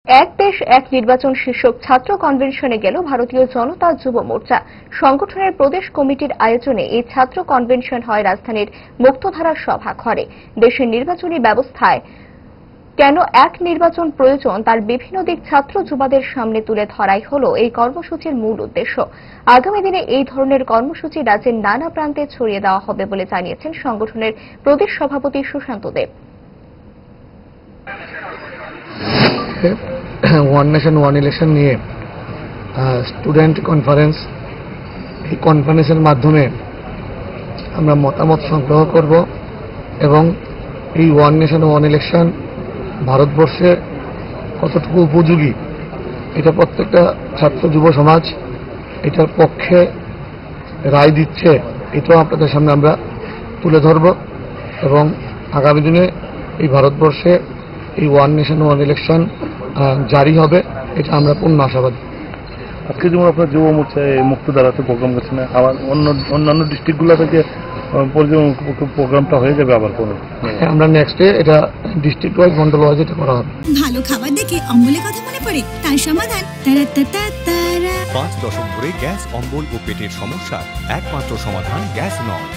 এক দেশ এক নির্বাচন শীর্ষক ছাত্র কনভেনশনে গেল ভারতীয় জনতা যুব মোর্চা। সংগঠনের প্রদেশ কমিটির আয়োজনে এই ছাত্র কনভেনশন হয় রাজধানীর মুক্তধারা সভাঘরে। দেশের নির্বাচনী ব্যবস্থায় কেন এক নির্বাচন প্রয়োজন তার বিভিন্ন দিক ছাত্র যুবাদের সামনে তুলে ধরাই হল এই কর্মসূচির মূল উদ্দেশ্য। আগামী দিনে এই ধরনের কর্মসূচি রাজ্যের নানা প্রান্তে ছড়িয়ে দেওয়া হবে বলে জানিয়েছেন সংগঠনের প্রদেশ সভাপতি সুশান্ত দেব। ওয়ান নেশন ওয়ান ইলেকশন নিয়ে স্টুডেন্ট কনফারেন্স, এই কনফারেন্সের মাধ্যমে আমরা মতামত সংগ্রহ করব এবং এই ওয়ান নেশন ওয়ান ইলেকশন ভারতবর্ষে কতটুকু উপযোগী এটা প্রত্যেকটা ছাত্র যুব সমাজ এটার পক্ষে রায় দিচ্ছে, এটাও আপনাদের সামনে আমরা তুলে ধরব এবং আগামী দিনে এই ভারতবর্ষে এই ওয়ান নেশন ওয়ান ইলেকশন জারি হবে, এটা আমরা পূর্ণ আশাবাদী। আজকে যেমন আপনার যুব মোর্চায় মুক্তধারাতে প্রোগ্রাম করছেন, আবার অন্যান্য ডিস্ট্রিক্টগুলো থেকে প্রোগ্রামটা হয়ে যাবে আবার কোনো? আমরা নেক্সট ডে এটা ডিস্ট্রিক্ট ওয়াইজ মন্ডল ওয়াইজ এটা করা হবে। ভালো খাবার দেখে অম্বলের কথা মনে পড়ে, তার সমাধান 5 দশক ধরে গ্যাস, অম্বল ও পেটের সমস্যা একমাত্র সমাধান গ্যাস নয়।